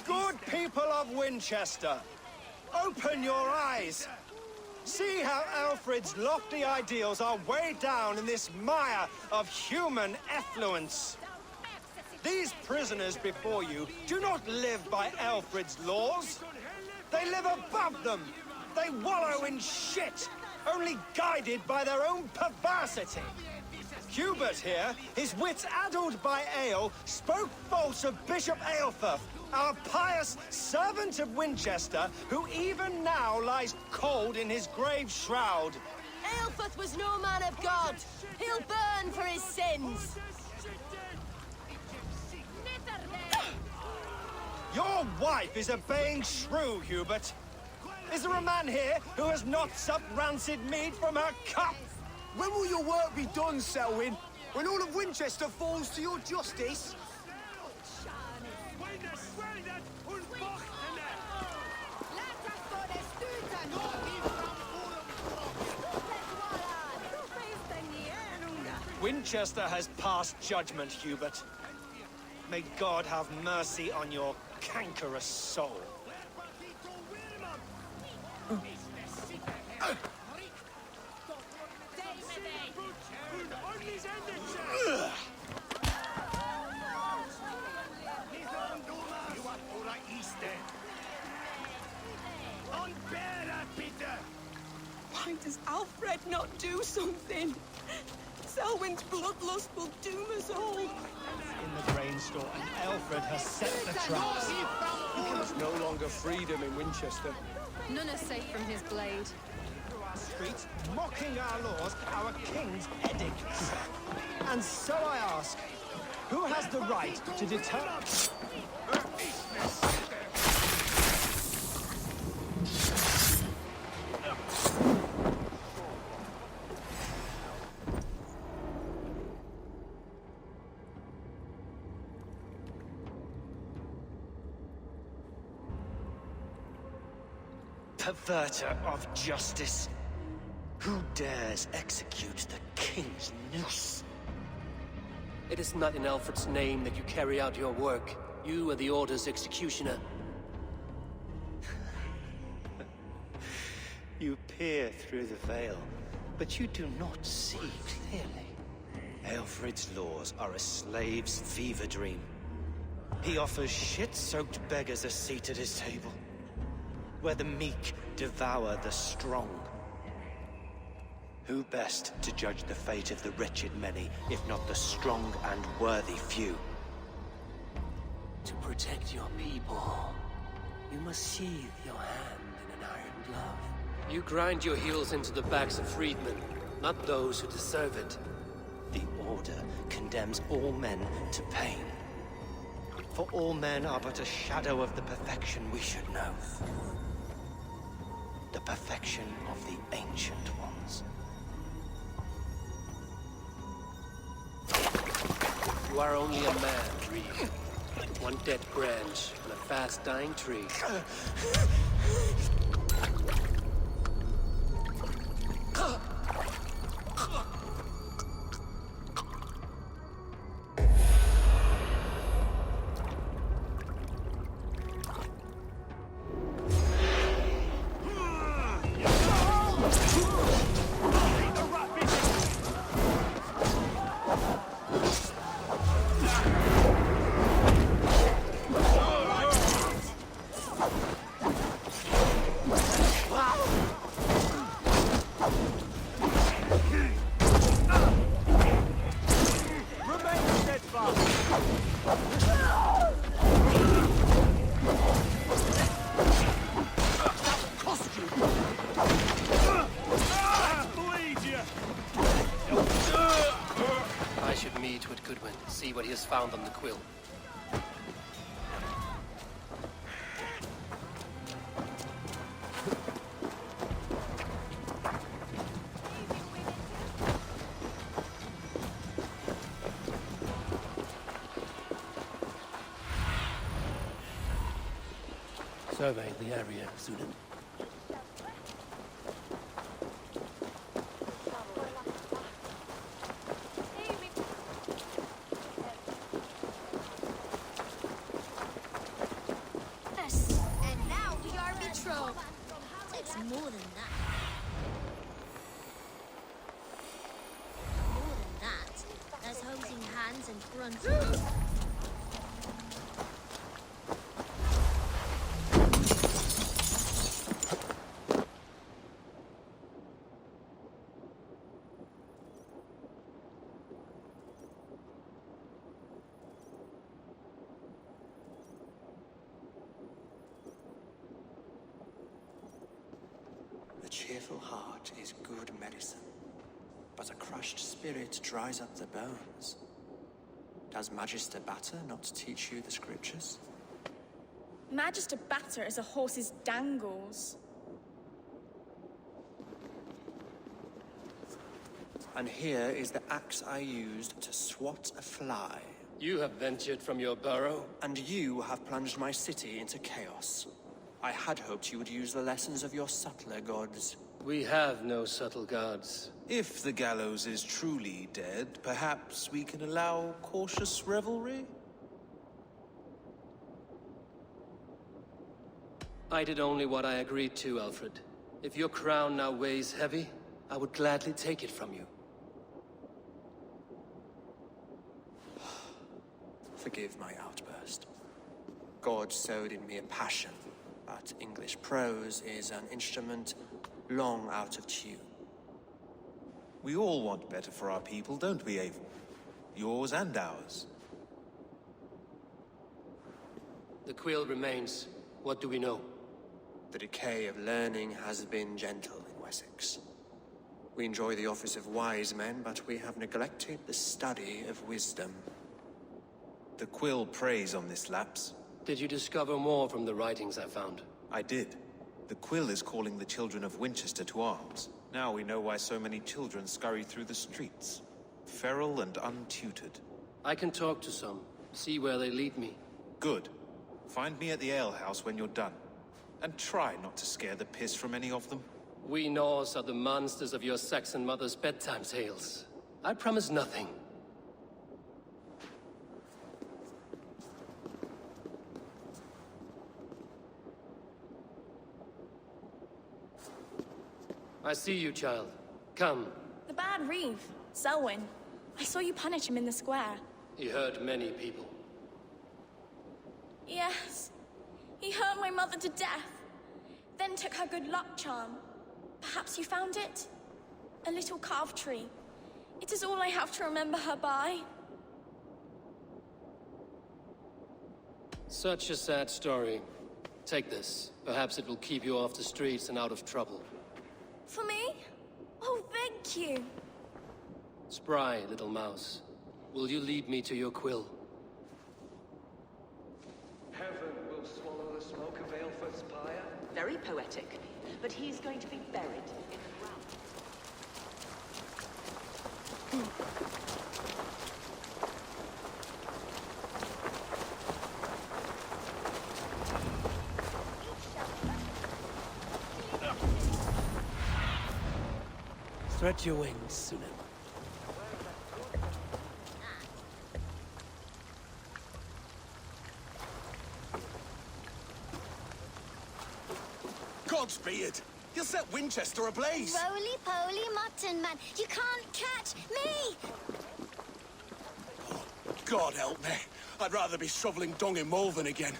Good people of Winchester, open your eyes. See how Alfred's lofty ideals are weighed down in this mire of human effluence. These prisoners before you do not live by Alfred's laws. They live above them. They wallow in shit, only guided by their own perversity. Hubert here, his wits addled by ale, spoke false of Bishop Aelfirth, our pious servant of Winchester, who even now lies cold in his grave shroud. Aelfirth was no man of God. He'll burn for his sins. Your wife is obeying shrew, Hubert. Is there a man here who has not supped rancid mead from her cup? When will your work be done, Selwyn? When all of Winchester falls to your justice? Winchester has passed judgment, Hubert. May God have mercy on your cankerous soul. Why does Alfred not do something? Selwyn's bloodlust will doom us all. In the grain store, and Alfred has set the traps. There's no longer freedom in Winchester. None are safe from his blade. Through our streets, mocking our laws, our king's edicts. And so I ask, who has the right to deter... Perverter of justice. Who dares execute the king's noose? It is not in Alfred's name that you carry out your work. You are the Order's executioner. You peer through the veil, but you do not see clearly. Alfred's laws are a slave's fever dream. He offers shit-soaked beggars a seat at his table, where the meek devour the strong. Who best to judge the fate of the wretched many, if not the strong and worthy few? To protect your people, you must sheathe your hand in an iron glove. You grind your heels into the backs of freedmen, not those who deserve it. The Order condemns all men to pain. For all men are but a shadow of the perfection we should know. The perfection of the Ancient Ones. You are only a man, Reeve. One dead branch on a fast-dying tree. See what he has found on the quill. Survey the area, Sunan. Yes, and now we are betrothed. It's more than that. More than that. There's holding hands and grunting. A cheerful heart is good medicine, but a crushed spirit dries up the bones. Does Magister Batter not teach you the scriptures? Magister Batter is a horse's dangles. And here is the axe I used to swat a fly. You have ventured from your burrow. And you have plunged my city into chaos. I had hoped you would use the lessons of your subtler gods. We have no subtle gods. If the gallows is truly dead, perhaps we can allow cautious revelry? I did only what I agreed to, Alfred. If your crown now weighs heavy, I would gladly take it from you. Forgive my outburst. God sowed in me a passion, but English prose is an instrument long out of tune. We all want better for our people, don't we, Avon? Yours and ours. The quill remains. What do we know? The decay of learning has been gentle in Wessex. We enjoy the office of wise men, but we have neglected the study of wisdom. The quill preys on this lapse. Did you discover more from the writings I found? I did. The quill is calling the children of Winchester to arms. Now we know why so many children scurry through the streets. Feral and untutored. I can talk to some, see where they lead me. Good. Find me at the alehouse when you're done. And try not to scare the piss from any of them. We Norse are the monsters of your Saxon mother's bedtime tales. I promise nothing. I see you, child. Come. The bad Reeve, Selwyn. I saw you punish him in the square. He hurt many people. Yes. He hurt my mother to death. Then took her good luck charm. Perhaps you found it? A little carved tree. It is all I have to remember her by. Such a sad story. Take this. Perhaps it will keep you off the streets and out of trouble. For me? Oh, thank you. Spry, little mouse. Will you lead me to your quill? Heaven will swallow the smoke of Aelfred's pyre. Very poetic, but he's going to be buried in the ground. Stretch your wings, Sunan. Godspeed! You'll set Winchester ablaze! Roly-poly mutton man, you can't catch me! Oh, God help me. I'd rather be shoveling dung in Malvern again.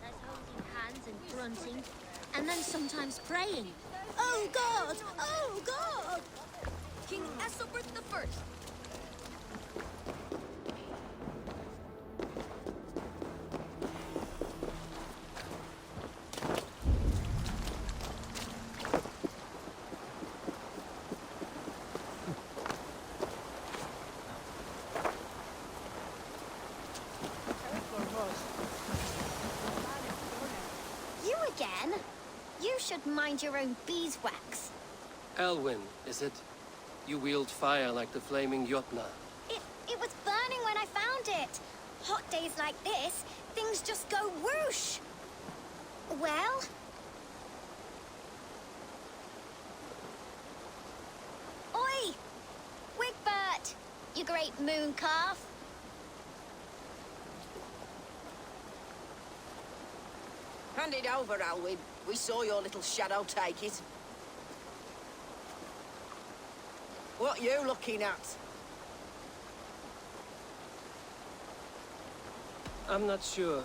There's holding hands and grunting, and then sometimes praying. Oh God! Oh God! King Ethelbert the First. You again? You should mind your own beeswax. Elwyn, is it? You wield fire like the flaming Jotna. It was burning when I found it. hot days like this, things just go whoosh. Well... Oi! Wigbert! You great moon calf. Hand it over, Alwyn. We saw your little shadow take it. What you looking at? I'm not sure.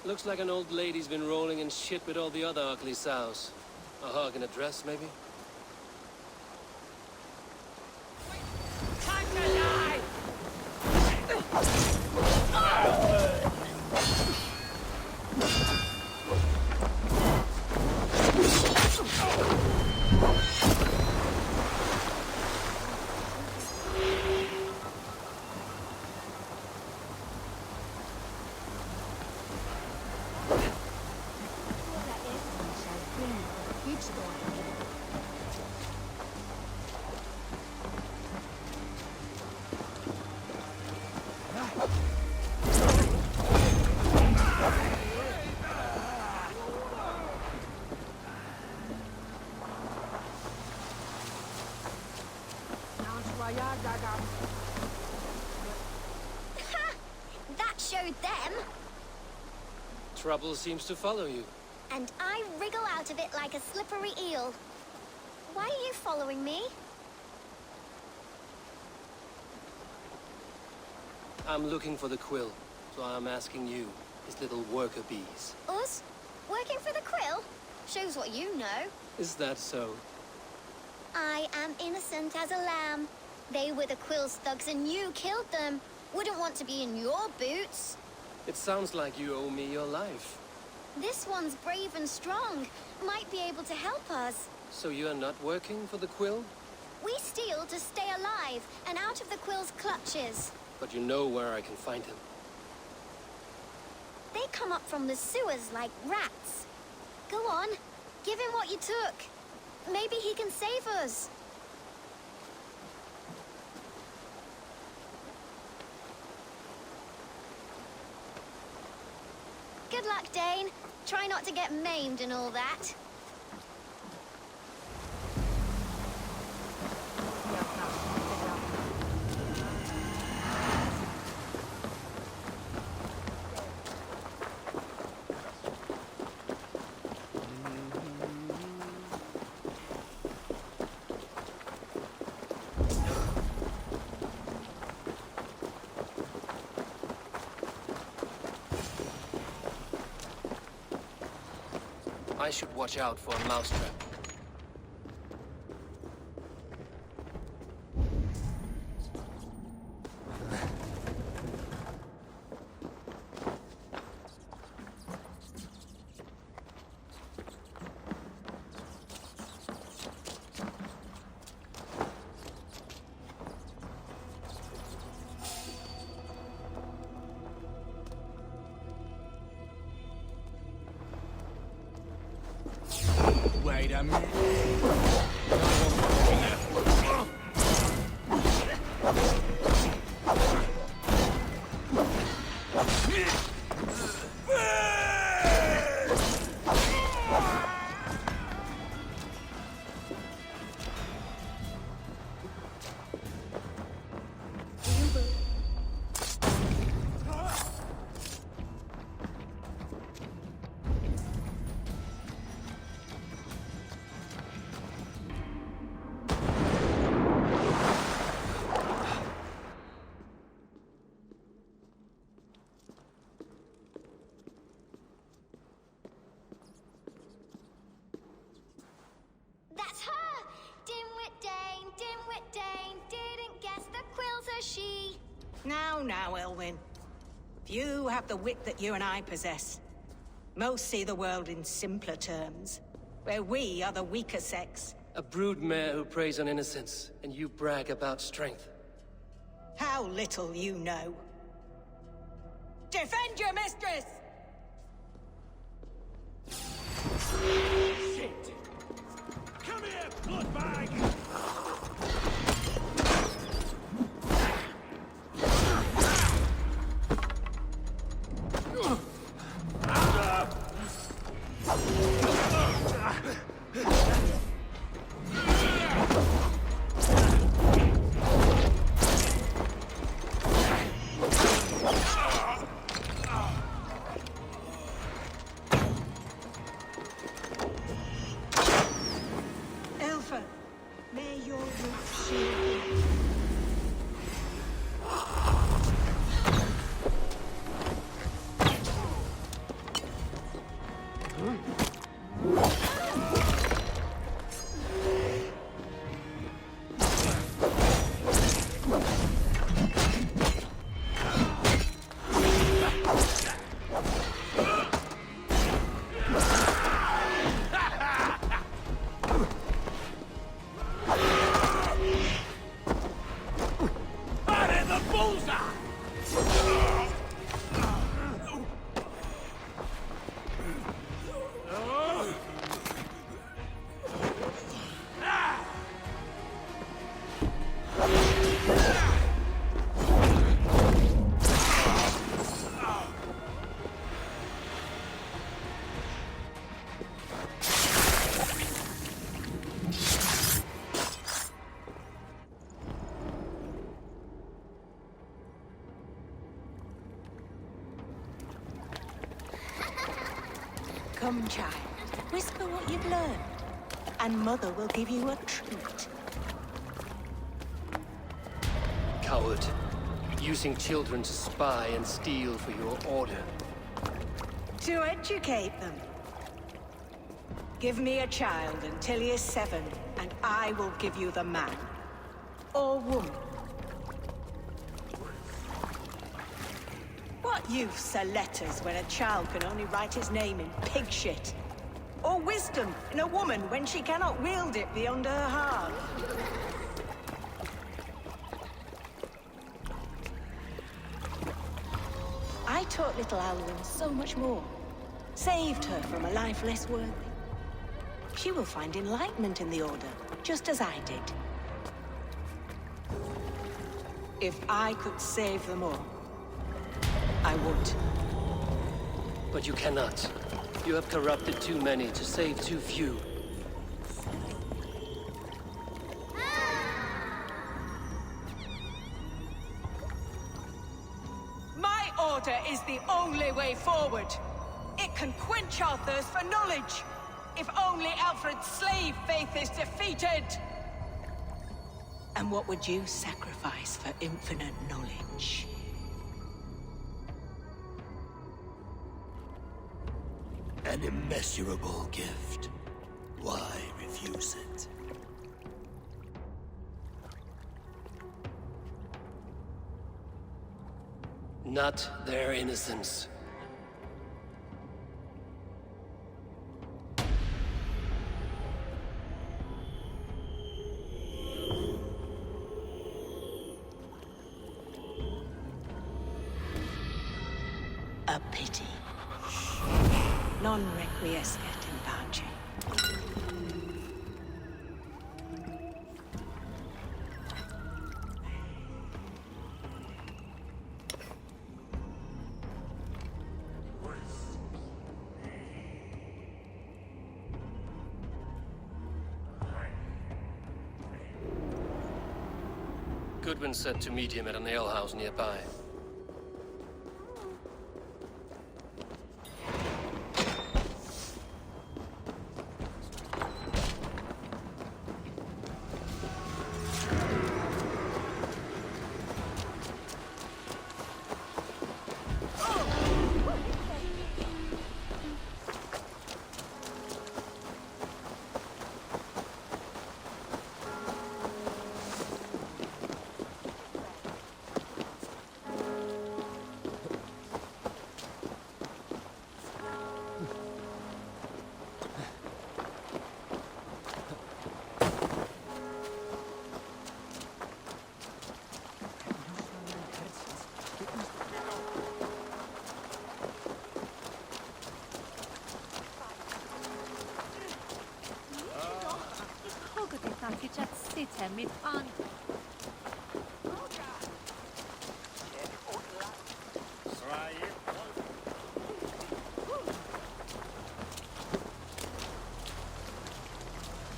Looks like an old lady's been rolling in shit with all the other ugly sows. A hog in a dress, maybe? Time to die! That showed them. Trouble seems to follow you. And I wriggle out of it like a slippery eel. Why are you following me? I'm looking for the quill, so I'm asking you, his little worker bees. Us? Working for the quill? Shows what you know. Is that so? I am innocent as a lamb. They were the quill's thugs and you killed them. Wouldn't want to be in your boots. It sounds like you owe me your life. This one's brave and strong. Might be able to help us. So you're not working for the quill? We steal to stay alive and out of the quill's clutches. But you know where I can find him. They come up from the sewers like rats. Go on, give him what you took. Maybe he can save us. Good luck, Dane. Try not to get maimed and all that. I should watch out for a mousetrap. Wait a minute. That's her! Dimwit Dane, didn't guess the quill's a she. Now, Elwyn. Few have the wit that you and I possess. Most see the world in simpler terms, where we are the weaker sex. A broodmare who preys on innocence, and you brag about strength. How little you know. Defend your mistress! Shit! Come here, bloodbag! Come, child. Whisper what you've learned, and Mother will give you a treat. Coward. Using children to spy and steal for your order. To educate them. Give me a child until he is 7, and I will give you the man. Or woman. What use are letters when a child can only write his name in pig shit? Or wisdom in a woman when she cannot wield it beyond her heart? I taught little Alwyn so much more. Saved her from a life less worthy. She will find enlightenment in the Order, just as I did. If I could save them all, I would. But you cannot. You have corrupted too many to save too few. My order is the only way forward. It can quench our thirst for knowledge. If only Alfred's slave faith is defeated. And what would you sacrifice for infinite knowledge? An immeasurable gift. Why refuse it? Not their innocence. A pity. Non requiescat in pace. Goodwin said to meet him at an alehouse nearby.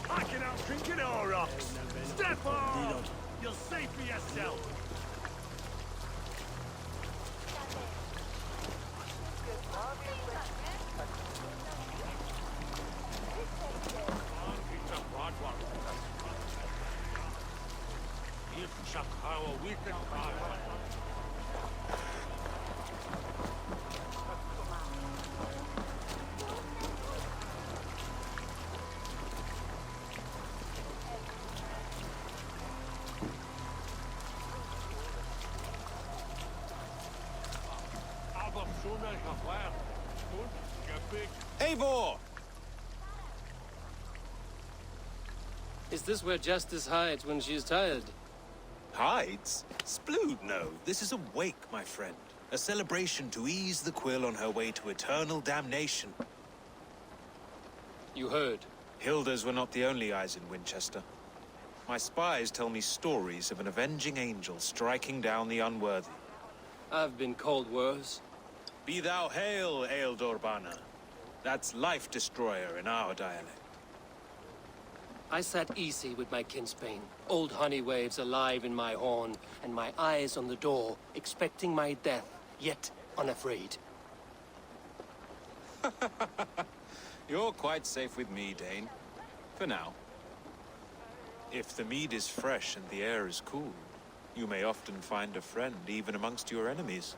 Backing out, drinking our rocks. Step on! You'll see for yourself. Eivor! Is this where Justice hides when she is tired? Hides? Splood, no. This is a wake, my friend. A celebration to ease the Quill on her way to eternal damnation. You heard. Hilda's were not the only eyes in Winchester. My spies tell me stories of an avenging angel striking down the unworthy. I've been called worse. Be thou hail, Ealdor Bana. That's Life Destroyer in our dialect. I sat easy with my kinsbane, old honey waves alive in my horn, and my eyes on the door, expecting my death, yet unafraid. You're quite safe with me, Dane. For now. If the mead is fresh and the air is cool, you may often find a friend even amongst your enemies.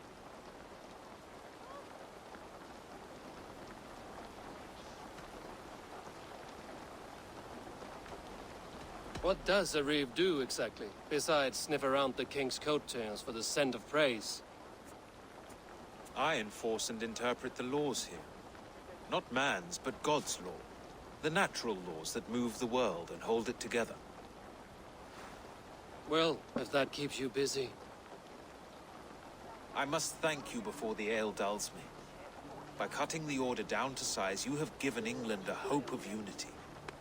What does a reeve do exactly, besides sniff around the king's coattails for the scent of praise? I enforce and interpret the laws here. Not man's, but God's law. The natural laws that move the world and hold it together. Well, if that keeps you busy. I must thank you before the ale dulls me. By cutting the order down to size, you have given England a hope of unity.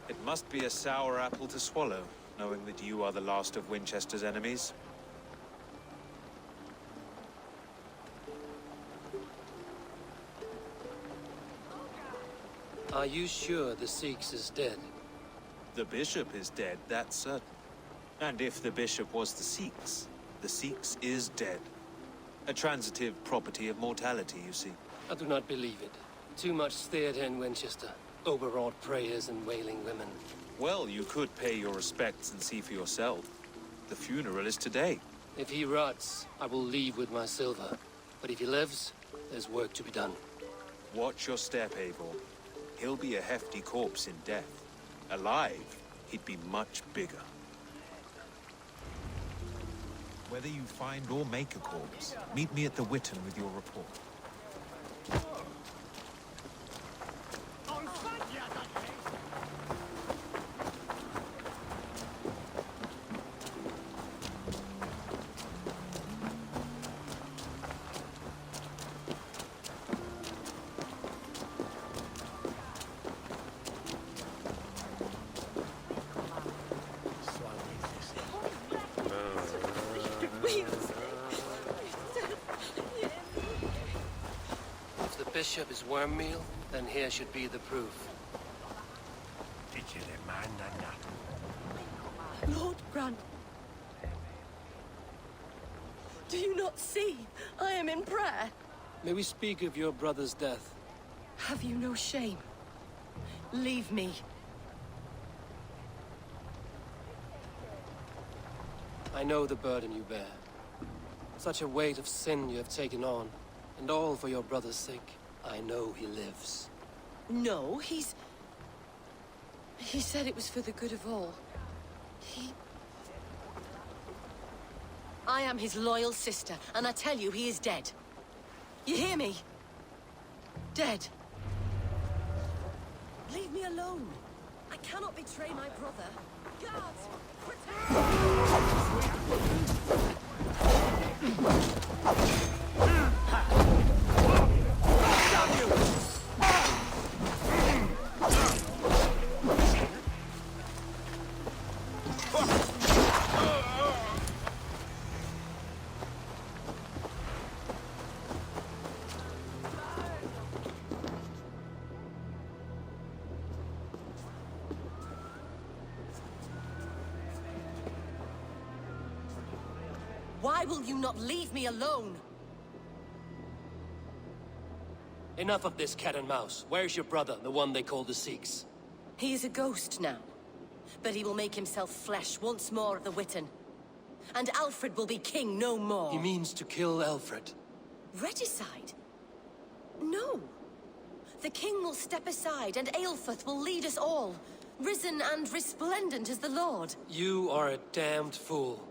It must be a sour apple to swallow, knowing that you are the last of Winchester's enemies. Are you sure the Sikhs is dead? The bishop is dead, that's certain. And if the bishop was the Sikhs is dead. A transitive property of mortality, you see. I do not believe it. Too much theatre in Winchester. Overwrought prayers and wailing women. Well, you could pay your respects and see for yourself. The funeral is today. If he rots, I will leave with my silver. But if he lives, there's work to be done. Watch your step, Eivor. He'll be a hefty corpse in death. Alive, he'd be much bigger. Whether you find or make a corpse, meet me at the Witten with your report. If the bishop is worm meal, then here should be the proof. Lord Bran, do you not see? I am in prayer. May we speak of your brother's death? Have you no shame? Leave me. I know the burden you bear. Such a weight of sin you have taken on, and all for your brother's sake. I know he lives. No, He said it was for the good of all. I am his loyal sister, and I tell you, he is dead. You hear me? Dead. Leave me alone. I cannot betray my brother. Guards, why will you not leave me alone? Enough of this cat and mouse. Where's your brother, the one they call the Sikhs? He is a ghost now, but he will make himself flesh once more of the Witten. And Alfred will be king no more. He means to kill Alfred. Regicide? No. The king will step aside, and Aelfrith will lead us all, risen and resplendent as the Lord. You are a damned fool.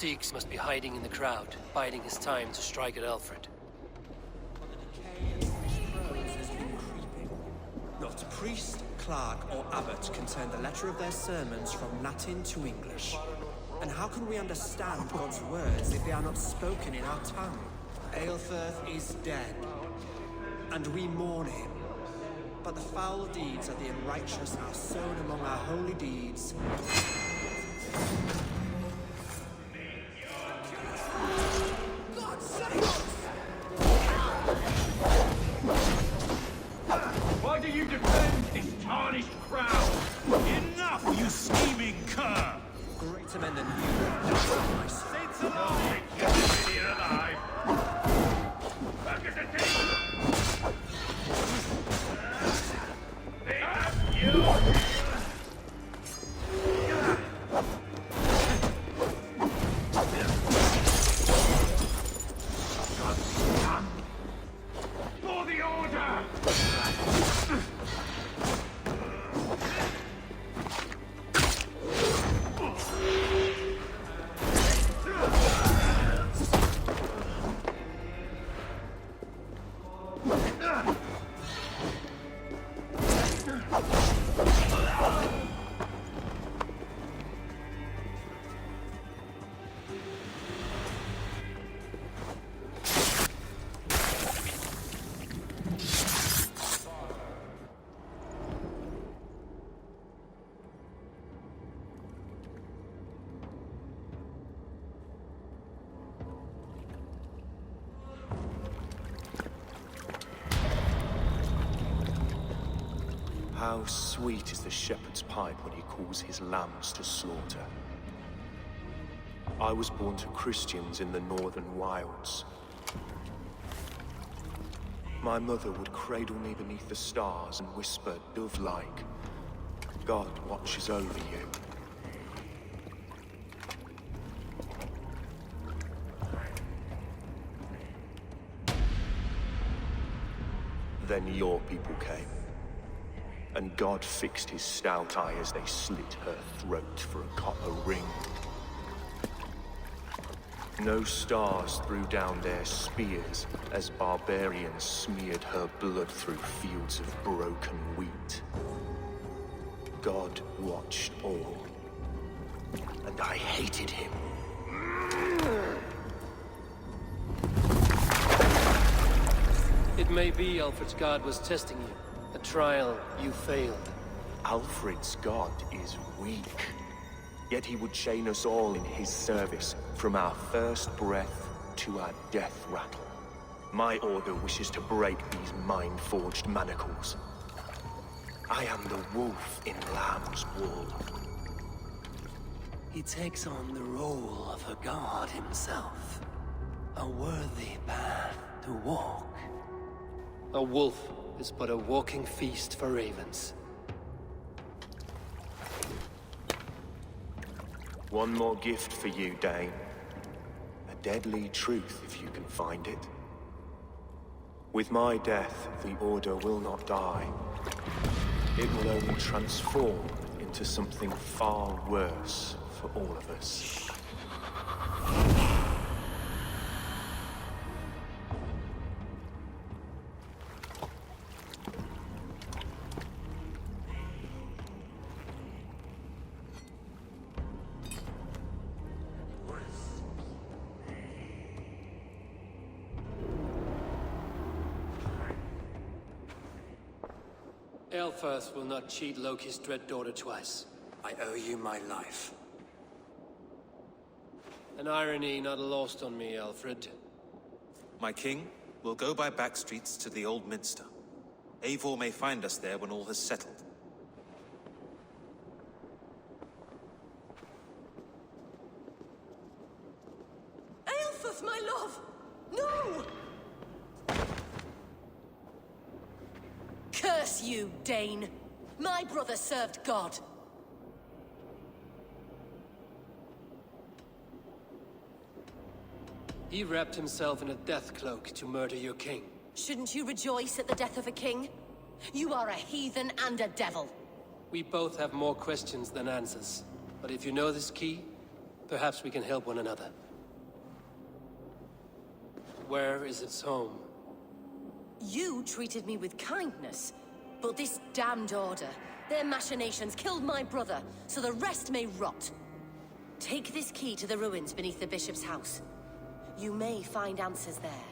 Sikhs must be hiding in the crowd, biding his time to strike at Alfred. Not priest, clerk, or abbot can turn the letter of their sermons from Latin to English. And how can we understand God's words if they are not spoken in our tongue? Aelfirth is dead, and we mourn him. But the foul deeds of the unrighteous are sown among our holy deeds. God save us! Why do you defend this tarnished crowd? Enough, you scheming cur! Greater men than you die, my son. Saints alive! Get this idiot alive! Back at the table! They have you! For the order! How sweet is the shepherd's pipe when he calls his lambs to slaughter. I was born to Christians in the northern wilds. My mother would cradle me beneath the stars and whisper, dove-like, God watches over you. Then your people came. And God fixed his stout eye as they slit her throat for a copper ring. No stars threw down their spears as barbarians smeared her blood through fields of broken wheat. God watched all, and I hated him. It may be Alfred's god was testing you. A trial you failed. Alfred's god is weak. Yet he would chain us all in his service, from our first breath to our death rattle. My order wishes to break these mind-forged manacles. I am the wolf in lamb's wool. He takes on the role of a god himself. A worthy path to walk. A wolf is but a walking feast for ravens. One more gift for you, Dane. A deadly truth, if you can find it. With my death, the Order will not die. It will only transform into something far worse for all of us. Aelfirth will not cheat Loki's dread daughter twice. I owe you my life. An irony not lost on me, Alfred. My king, we'll go by back streets to the Old Minster. Eivor may find us there when all has settled. Aelfirth, my love! No! Curse you, Dane! My brother served God. He wrapped himself in a death cloak to murder your king. Shouldn't you rejoice at the death of a king? You are a heathen and a devil. We both have more questions than answers. But if you know this key, Perhaps we can help one another. Where is its home? You treated me with kindness, but this damned order, their machinations killed my brother, so the rest may rot. Take this key to the ruins beneath the bishop's house. You may find answers there.